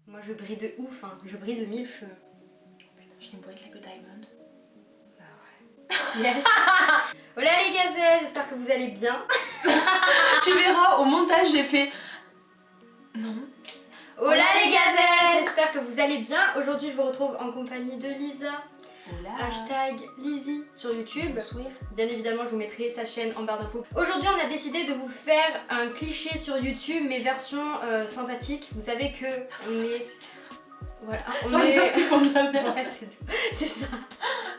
Moi je brille de ouf, hein. Je brille de mille feux. Putain, j'ai une boîte like a diamond. Bah ouais. Yes. Hola les gazelles, j'espère que vous allez bien. Tu verras, au montage j'ai fait... Non. Hola les gazelles, j'espère que vous allez bien. Aujourd'hui je vous retrouve en compagnie de Lisa. Hola. Hashtag Lizzy sur YouTube. Bonsoir. Bien évidemment je vous mettrai sa chaîne en barre d'infos. Aujourd'hui on a décidé de vous faire un cliché sur YouTube mais version sympathique. Vous savez que on est... Voilà, on Genre est... les autres qui font de la merde. Ouais, c'est ça.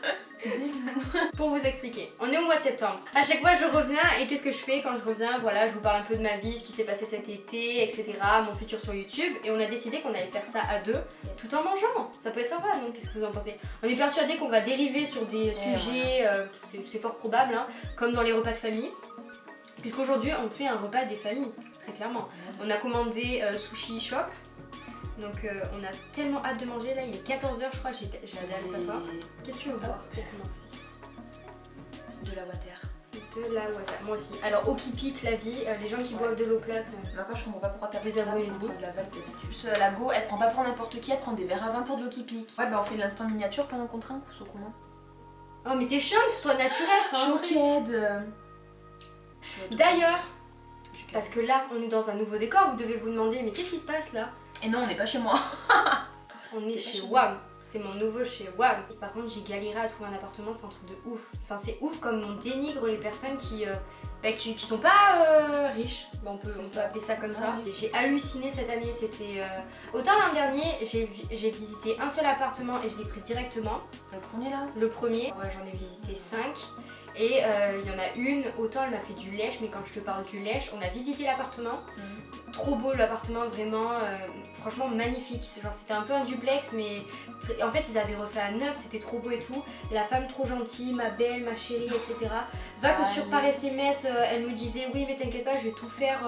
Excusez-moi. Pour vous expliquer, on est au mois de septembre. À chaque fois je reviens et qu'est-ce que je fais quand je reviens? Voilà, je vous parle un peu de ma vie, ce qui s'est passé cet été, etc. Mon futur sur YouTube. Et on a décidé qu'on allait faire ça à deux, tout en mangeant. Ça peut être sympa, non? Qu'est-ce que vous en pensez? On est persuadé qu'on va dériver sur des sujets, c'est fort probable, hein, comme dans les repas de famille. Puisqu'aujourd'hui on fait un repas des familles, très clairement. On a commandé Sushi Shop. Donc on a tellement hâte de manger, là il est 14h je crois, j'ai hâte pas toi. Qu'est-ce que tu veux boire pour commencer? De la water. De la water, moi aussi. Alors eau qui pique la vie, les gens qui boivent de l'eau plate. D'accord, je comprends pas pourquoi t'as pris Des ça, parce qu'on abonnés. prend de la Val d'habitude. La go, elle se prend pas pour n'importe qui, elle prend des verres à vin pour de l'eau qui pique. Ouais, bah on fait l'instant miniature pendant qu'on trinque, ou comment? Oh mais t'es chiante, sois naturel. Choquette. D'ailleurs, parce que là on est dans un nouveau décor, vous devez vous demander mais qu'est-ce qui se passe là? Et non, on n'est pas chez moi. On est chez chez WAM, c'est mon nouveau chez WAM. Par contre j'ai galéré à trouver un appartement, c'est un truc de ouf. Enfin c'est ouf comme on dénigre les personnes qui sont pas riches, bon, on peut appeler ça comme ça. Oui. J'ai halluciné cette année, c'était... Autant l'an dernier j'ai visité un seul appartement et je l'ai pris directement. Le premier là? Le premier, ouais, j'en ai visité 5. Et il y en a une, autant elle m'a fait du lèche, mais quand je te parle du lèche, on a visité l'appartement. Trop beau l'appartement, vraiment, franchement magnifique. Genre c'était un peu un duplex, mais en fait ils avaient refait à neuf, c'était trop beau et tout. La femme trop gentille, ma belle, ma chérie, etc. Va que sur par SMS, elle me disait oui mais t'inquiète pas, je vais tout faire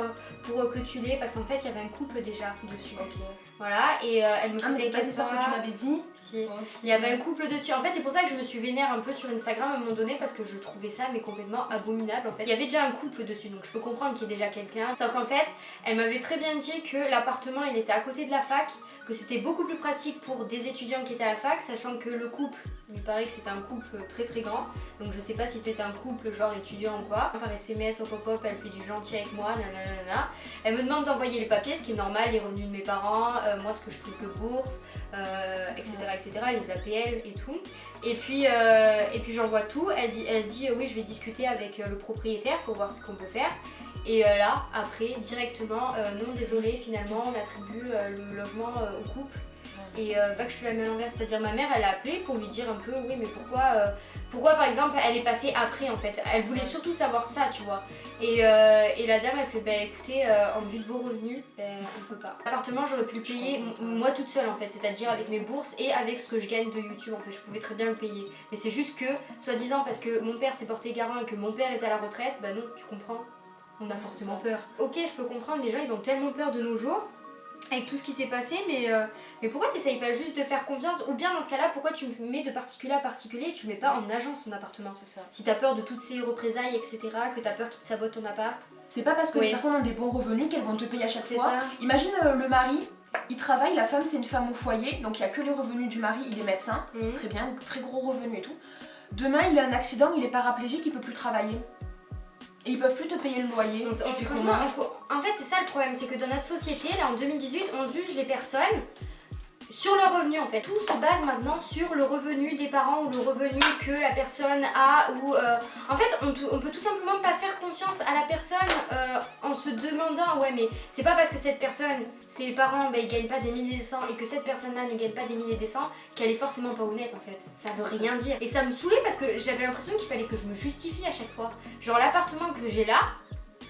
pour que tu l'aies, parce qu'en fait il y avait un couple déjà dessus. Ok. Voilà, et elle me fait mais c'est pas t'inquiète l'histoire que tu m'avais dit? Si. Okay. Il y avait un couple dessus. En fait, c'est pour ça que je me suis vénère un peu sur Instagram à un moment donné, parce que je trouvais ça mais complètement abominable en fait. Il y avait déjà un couple dessus, donc je peux comprendre qu'il y ait déjà quelqu'un. Sauf qu'en fait, elle m'avait très bien dit que l'appartement il était à côté de la fac, que c'était beaucoup plus pratique pour des étudiants qui étaient à la fac, sachant que le couple, il paraît que c'était un couple très très grand. Donc je sais pas si c'était un couple genre étudiant ou quoi. Par SMS au pop-up, elle fait du gentil avec moi, nanana. Elle me demande d'envoyer les papiers, ce qui est normal, les revenus de mes parents, moi ce que je touche de bourse, etc., etc., les APL et tout. Et puis j'envoie tout, elle dit oui je vais discuter avec le propriétaire pour voir ce qu'on peut faire. Et là, après, directement, non désolé, finalement on attribue le logement au couple. Et va que je te la mets à l'envers, c'est-à-dire ma mère elle a appelé pour lui dire un peu oui mais pourquoi par exemple elle est passée après en fait. Elle voulait surtout savoir ça tu vois. Et la dame elle fait bah écoutez en vue de vos revenus on peut pas. L'appartement j'aurais pu le payer moi toute seule en fait, c'est-à-dire avec mes bourses et avec ce que je gagne de YouTube en fait, je pouvais très bien le payer. Mais c'est juste que soi-disant parce que mon père s'est porté garant et que mon père est à la retraite, bah non tu comprends, on a forcément peur. Ok je peux comprendre, les gens ils ont tellement peur de nos jours avec tout ce qui s'est passé, mais pourquoi t'essayes pas juste de faire confiance? Ou bien dans ce cas-là, pourquoi tu mets de particulier à particulier et tu mets pas en agence ton appartement? C'est ça. Si t'as peur de toutes ces représailles, etc., que t'as peur qu'ils te sabotent ton appart. C'est pas parce que les personnes ont des bons revenus qu'elles vont te payer à chaque fois. Ça. Imagine le mari, il travaille, la femme c'est une femme au foyer, donc il y a que les revenus du mari, il est médecin, très bien, donc très gros revenus et tout. Demain il a un accident, il est paraplégique, il peut plus travailler. Et ils peuvent plus te payer le loyer. En fait c'est ça le problème, c'est que dans notre société, là en 2018, on juge les personnes sur leur revenu en fait. Tout se base maintenant sur le revenu des parents ou le revenu que la personne a ou... En fait on peut tout simplement pas faire confiance à la personne en se demandant ouais mais c'est pas parce que cette personne, ses parents ils gagnent pas des milliers des cents et que cette personne là ne gagne pas des milliers des cents qu'elle est forcément pas honnête en fait. Ça veut rien dire. Et ça me saoulait parce que j'avais l'impression qu'il fallait que je me justifie à chaque fois. Genre l'appartement que j'ai là,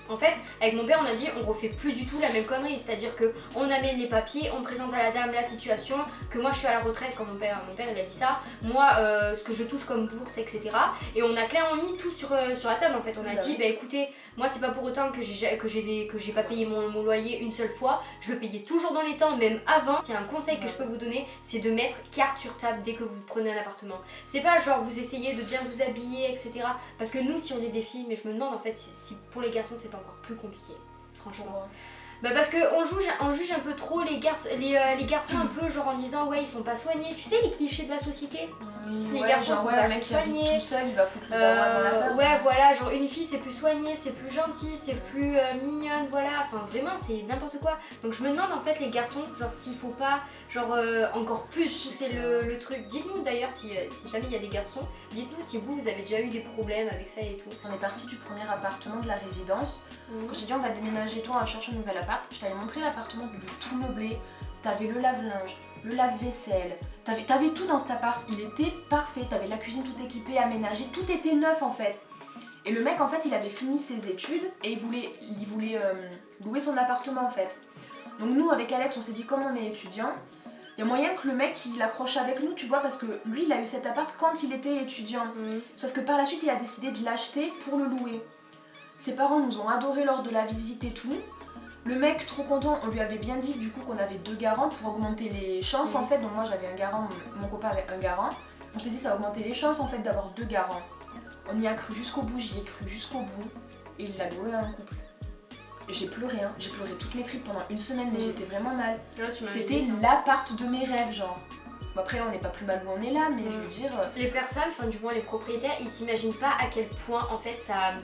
en fait, avec mon père, on a dit on refait plus du tout la même connerie, c'est-à-dire que on amène les papiers, on présente à la dame la situation, que moi je suis à la retraite quand mon père il a dit ça, moi ce que je touche comme bourse, etc. Et on a clairement mis tout sur la table en fait. On a dit bah écoutez, moi c'est pas pour autant que j'ai pas payé mon loyer une seule fois, je le payais toujours dans les temps, même avant. S'il y a un conseil que je peux vous donner, c'est de mettre carte sur table dès que vous prenez un appartement. C'est pas genre vous essayez de bien vous habiller, etc. Parce que nous si on est des filles, mais je me demande en fait si pour les garçons c'est encore plus compliqué, franchement. Bah parce qu'on juge un peu trop les garçons un peu genre en disant ouais ils sont pas soignés. Tu sais les clichés de la société. Les garçons sont pas assez soignés. Tout seul, il va foutre le dawa dans la porte. Ouais voilà, genre une fille c'est plus soigné, c'est plus gentil, c'est plus mignonne, voilà. Enfin vraiment c'est n'importe quoi. Donc je me demande en fait les garçons, genre s'il faut pas genre encore plus pousser le truc. Dites-nous d'ailleurs si jamais il y a des garçons, dites-nous si vous avez déjà eu des problèmes avec ça et tout. On est parti du premier appartement de la résidence. Quand j'ai dit on va déménager, toi on va chercher un nouvel appart, je t'avais montré l'appartement de tout meublé. T'avais le lave-linge, le lave-vaisselle, t'avais tout dans cet appart, il était parfait, t'avais la cuisine toute équipée, aménagée, tout était neuf en fait. Et le mec en fait il avait fini ses études et il voulait louer son appartement en fait. Donc nous avec Alex on s'est dit comme on est étudiant, il y a moyen que le mec il accroche avec nous tu vois parce que lui il a eu cet appart quand il était étudiant. Sauf que par la suite il a décidé de l'acheter pour le louer. Ses parents nous ont adorés lors de la visite et tout. Le mec trop content, on lui avait bien dit du coup qu'on avait 2 garants pour augmenter les chances en fait. Donc moi j'avais un garant, mon copain avait un garant. On s'est dit ça va augmenter les chances en fait d'avoir 2 garants. On y a cru jusqu'au bout, j'y ai cru jusqu'au bout. Et il l'a loué à un couple. J'ai pleuré hein, j'ai pleuré toutes mes tripes pendant une semaine mais j'étais vraiment mal. C'était l'appart de mes rêves genre. Bon après là on n'est pas plus mal où on est là mais je veux dire... Les personnes, enfin du moins les propriétaires, ils s'imaginent pas à quel point en fait ça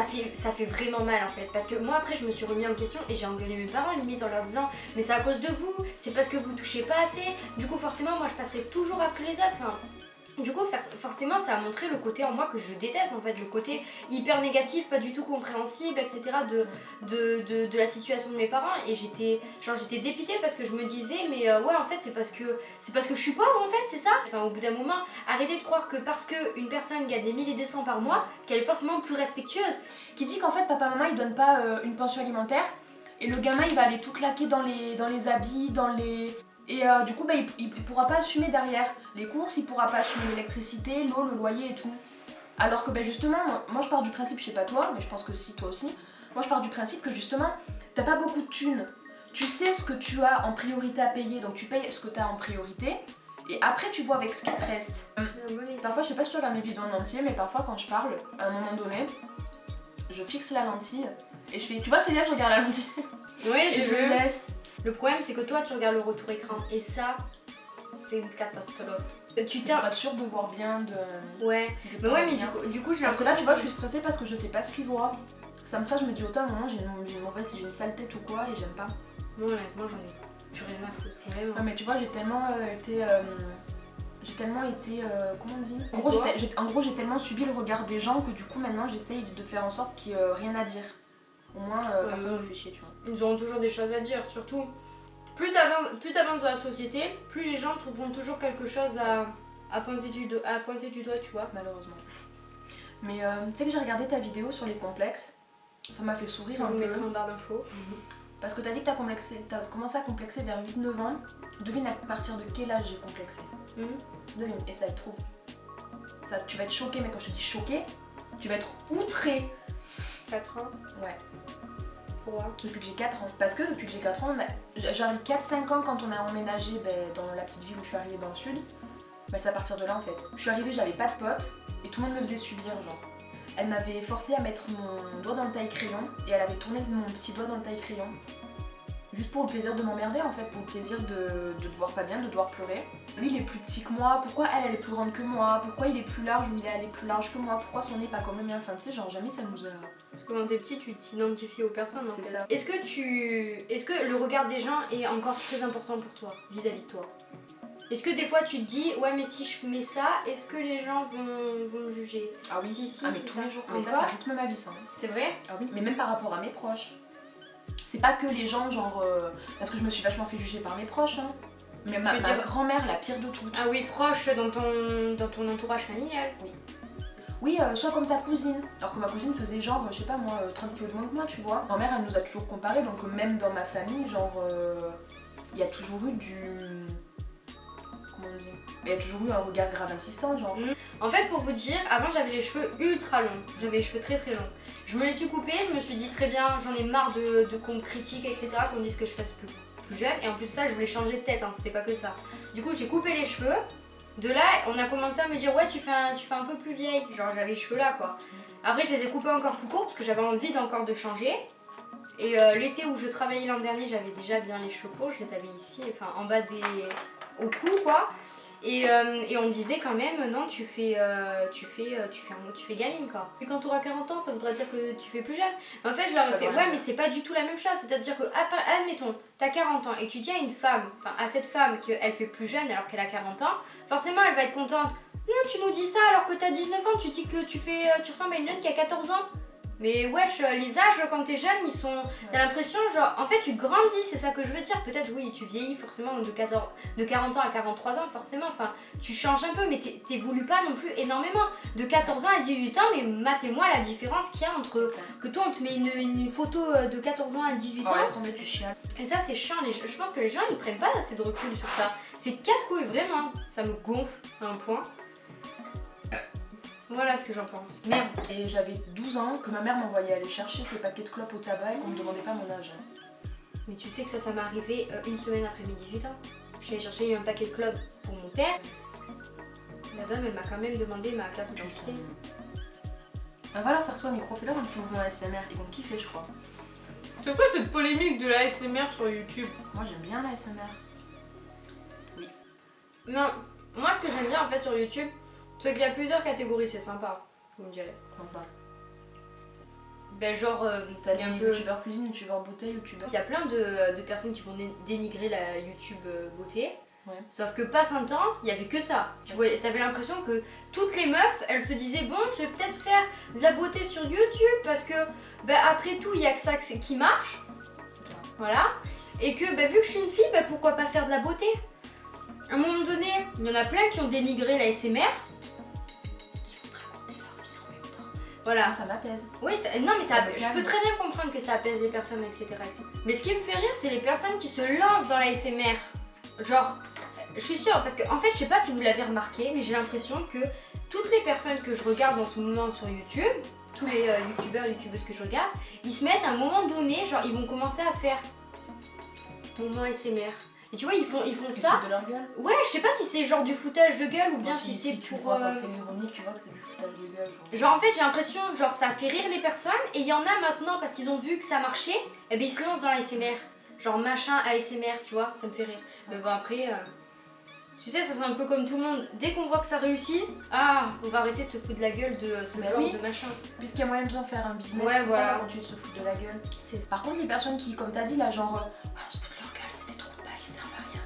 fait vraiment mal en fait. Parce que moi après je me suis remis en question et j'ai engueulé mes parents limite en leur disant mais c'est à cause de vous, c'est parce que vous touchez pas assez. Du coup forcément moi je passerai toujours après les autres. Enfin, du coup forcément ça a montré le côté en moi que je déteste en fait, le côté hyper négatif, pas du tout compréhensible, etc. de la situation de mes parents. Et j'étais dépitée parce que je me disais mais ouais en fait c'est parce que je suis pauvre en fait, c'est ça. Enfin au bout d'un moment, arrêtez de croire que parce qu'une personne gagne des 1000 et des cents par mois, qu'elle est forcément plus respectueuse. Qui dit qu'en fait papa maman ils donnent pas une pension alimentaire et le gamin il va aller tout claquer dans les habits, dans les... Et du coup, bah, il pourra pas assumer derrière les courses, il pourra pas assumer l'électricité, l'eau, le loyer et tout. Alors que bah, justement, moi je pars du principe, je sais pas toi, mais je pense que si toi aussi, moi je pars du principe que justement, t'as pas beaucoup de thunes. Tu sais ce que tu as en priorité à payer, donc tu payes ce que t'as en priorité, et après tu vois avec ce qui te reste. Parfois, je sais pas si tu regardes mes vidéos en entier, mais parfois quand je parle, à un moment donné, je fixe la lentille et je fais, tu vois c'est bien, je regarde la lentille. Oui, je le laisse. Le problème c'est que toi tu regardes le retour écran et ça c'est une catastrophe. Tu t'es pas sûr de voir bien de... Ouais, mais ouais mais du coup j'ai parce que là tu vois je suis stressée parce que je sais pas ce qu'il voit. Ça me stresse, je me dis autant à un moment j'ai une sale tête ou quoi et j'aime pas. Moi honnêtement j'en ai plus rien à foutre, vraiment. Ouais mais tu vois j'ai tellement été... comment on dit en gros j'ai tellement subi le regard des gens que du coup maintenant j'essaye de faire en sorte qu'il n'y ait rien à dire. Au moins personne ne me fait chier tu vois. Ils auront toujours des choses à dire, surtout plus t'avances dans la société, plus les gens trouveront toujours quelque chose à pointer du doigt tu vois. Malheureusement. Mais tu sais que j'ai regardé ta vidéo sur les complexes, ça m'a fait sourire un peu. Je vous mettrai en barre d'infos. Parce que t'as dit que t'as commencé à complexer vers 8-9 ans. Devine à partir de quel âge j'ai complexé. Devine, et ça va être trop. Ça, tu vas être choquée, mais quand je te dis choquée, tu vas être outrée. 4 ans. Ouais. Pourquoi ? Depuis que j'ai 4 ans. Parce que depuis que j'ai 4 ans, j'avais 4-5 ans quand on a emménagé dans la petite ville où je suis arrivée dans le sud. C'est à partir de là en fait. Je suis arrivée, j'avais pas de potes et tout le monde me faisait subir genre. Elle m'avait forcé à mettre mon doigt dans le taille-crayon et elle avait tourné mon petit doigt dans le taille-crayon. Juste pour le plaisir de m'emmerder en fait, pour le plaisir de te voir pas bien, de devoir pleurer. Lui il est plus petit que moi, pourquoi elle est plus grande que moi, pourquoi il est plus large ou il est plus large que moi, pourquoi son nez pas comme le mien, enfin tu sais genre jamais ça nous a... Parce que quand t'es petit tu t'identifies aux personnes en fait. C'est ça. Est-ce que le regard des gens est encore très important pour toi, vis-à-vis de toi ? Est-ce que des fois tu te dis ouais mais si je mets ça, est-ce que les gens vont me juger ? Ah oui, si, mais tous les jours, mais ça rythme ma vie ça. C'est vrai ? Ah oui, mais même par rapport à mes proches. C'est pas que les gens genre... parce que je me suis vachement fait juger par mes proches hein. Mais ma grand-mère, la pire de toutes. Ah oui, proche dans ton entourage familial. Oui. Oui, soit comme ta cousine. Alors que ma cousine faisait genre, je sais pas moi, 30 kg de moins que moi, tu vois. Ma mère, elle nous a toujours comparé, donc même dans ma famille, genre, il y a toujours eu du... Comment on dit ? Il y a toujours eu un regard grave insistant, genre. En fait, pour vous dire, avant j'avais les cheveux ultra longs. J'avais les cheveux très très longs. Je me les suis coupés, je me suis dit très bien, j'en ai marre de qu'on me critique, etc., qu'on me dise que je fasse plus jeune. Et en plus de ça, je voulais changer de tête, hein, c'était pas que ça. Du coup, j'ai coupé les cheveux. De là, on a commencé à me dire ouais, tu fais un peu plus vieille. Genre, j'avais les cheveux là, quoi. Après, je les ai coupés encore plus courts parce que j'avais envie d'encore de changer. Et l'été où je travaillais l'an dernier, j'avais déjà bien les cheveux courts, je les avais ici, enfin en bas au cou quoi. Et on me disait quand même, non, tu fais gamine quoi. Et quand tu auras 40 ans, ça voudra dire que tu fais plus jeune. Mais en fait, je leur ai fait, ouais, mais c'est pas du tout la même chose. C'est-à-dire que, admettons, t'as 40 ans et tu dis à une femme, enfin à cette femme qu'elle fait plus jeune alors qu'elle a 40 ans, forcément elle va être contente. Non, tu nous dis ça alors que t'as 19 ans, tu dis que tu ressembles à une jeune qui a 14 ans. Mais wesh, les âges quand t'es jeune, ils sont. T'as l'impression, genre, en fait, tu grandis, c'est ça que je veux dire. Peut-être, oui, tu vieillis forcément de 40 ans à 43 ans, forcément. Enfin, tu changes un peu, mais t'évolues pas non plus énormément. De 14 ans à 18 ans, mais matez-moi la différence qu'il y a entre. Que toi, on te met une photo de 14 ans à 18 ans. Laisse tomber, tu chiales. Et ça, c'est chiant. Je pense que les gens, ils prennent pas assez de recul sur ça. C'est casse-couille, vraiment. Ça me gonfle à un point. Voilà ce que j'en pense. Merde. Et j'avais 12 ans que ma mère m'envoyait aller chercher ses paquets de clopes au tabac et qu'on me demandait pas mon âge. Mais tu sais que ça m'est arrivé une semaine après mes 18 ans. Je suis allée chercher un paquet de clopes pour mon père. La dame, elle m'a quand même demandé ma carte d'identité. On va leur faire ça au micro-filaire un petit mouvement ASMR. Ils vont kiffer, je crois. C'est quoi cette polémique de la ASMR sur YouTube? Moi, j'aime bien la ASMR. Oui. Non, moi ce que j'aime bien en fait sur YouTube, c'est qu'il y a plusieurs catégories, c'est sympa, vous me direz. Comment ça? Ben genre, t'as les youtubeurs cuisine, youtubeurs beauté, youtubeurs... Il y a plein de personnes qui vont dénigrer la YouTube beauté. Ouais. Sauf que passe un temps, il y avait que ça. Tu vois, t'avais l'impression que toutes les meufs, elles se disaient bon, je vais peut-être faire de la beauté sur YouTube parce que ben, après tout, il y a que ça qui marche. C'est ça. Voilà. Et que ben, vu que je suis une fille, ben, pourquoi pas faire de la beauté? À un moment donné, il y en a plein qui ont dénigré la SMR. Voilà. Ça m'apaise. Oui, non mais je peux très bien comprendre que ça apaise les personnes, etc., etc. Mais ce qui me fait rire, c'est les personnes qui se lancent dans la ASMR. Genre, je suis sûre, parce que en fait, je sais pas si vous l'avez remarqué, mais j'ai l'impression que toutes les personnes que je regarde en ce moment sur YouTube, tous les youtubeuses que je regarde, ils se mettent à un moment donné, genre ils vont commencer à faire moment ASMR. Et tu vois, ils font ça. De leur gueule. Ouais, je sais pas si c'est genre du foutage de gueule ou bien si c'est tu pour. vois, quand c'est ironique, tu vois que c'est du foutage de gueule. Genre en fait, j'ai l'impression, genre ça fait rire les personnes et il y en a maintenant parce qu'ils ont vu que ça marchait, et ben ils se lancent dans l'ASMR. Genre machin ASMR, tu vois, ça me fait rire. Mais bon, après. Tu sais, ça c'est un peu comme tout le monde. Dès qu'on voit que ça réussit, on va arrêter de se foutre de la gueule de ce genre de machin. Puisqu'il y a moyen de faire un business, ouais, voilà. Continuer de se foutre de la gueule. Par contre, les personnes qui, comme t'as dit là, genre, on se fout de leur gueule, c'est des trous de balle, ils servent à rien.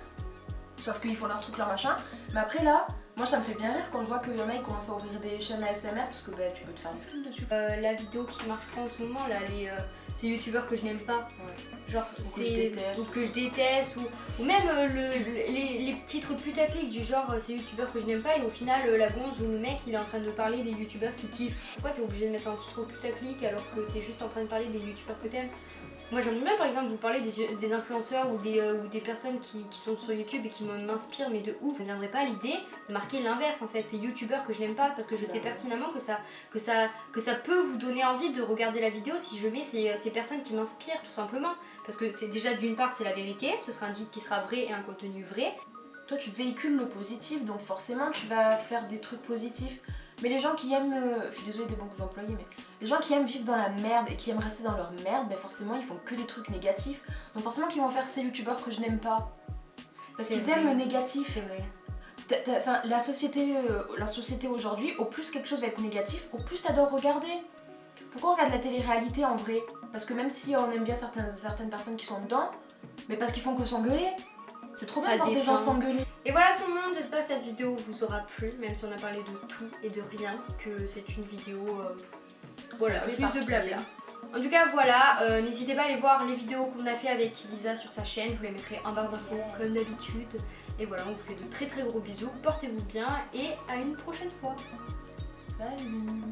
Sauf qu'ils font leur truc, leur machin. Mais après là, moi ça me fait bien rire quand je vois qu'il y en a, ils commencent à ouvrir des chaînes ASMR parce que bah, tu peux te faire du film dessus. La vidéo qui marche pas en ce moment là, ces youtubeurs que je n'aime pas. Ouais. Genre c'est que je déteste ou même les petits trucs putaclic du genre ces youtubeurs que je n'aime pas et au final la gonze ou le mec il est en train de parler des youtubeurs qui kiffent. Pourquoi t'es obligé de mettre un titre putaclic alors que t'es juste en train de parler des youtubeurs que t'aimes? Moi j'aime bien par exemple vous parler des influenceurs ou des personnes qui sont sur YouTube et qui m'inspirent mais de ouf. Je ne viendrai pas à l'idée de marquer l'inverse en fait, ces youtubeurs que je n'aime pas parce que je sais pertinemment que ça peut vous donner envie de regarder la vidéo si je mets ces personnes qui m'inspirent tout simplement. Parce que c'est déjà d'une part c'est la vérité, ce sera un guide qui sera vrai et un contenu vrai. Toi tu véhicules le positif donc forcément tu vas faire des trucs positifs. Mais les gens qui aiment, je suis désolée des bons que j'ai employés, mais les gens qui aiment vivre dans la merde et qui aiment rester dans leur merde, ben forcément ils font que des trucs négatifs. Donc forcément qu'ils vont faire ces youtubeurs que je n'aime pas. Parce qu'ils aiment le négatif. C'est vrai. Enfin, la société aujourd'hui, au plus quelque chose va être négatif, au plus t'adores regarder. Pourquoi on regarde la télé-réalité en vrai? Parce que même si on aime bien certaines personnes qui sont dedans, mais parce qu'ils font que s'engueuler. C'est trop bien de voir des gens s'engueuler. Et voilà tout le monde, j'espère que cette vidéo vous aura plu, même si on a parlé de tout et de rien, que c'est une vidéo voilà, juste de blabla. En tout cas voilà, n'hésitez pas à aller voir les vidéos qu'on a fait avec Lisa sur sa chaîne, je vous les mettrai en barre d'infos comme d'habitude. Et voilà, on vous fait de très très gros bisous, portez-vous bien et à une prochaine fois. Salut.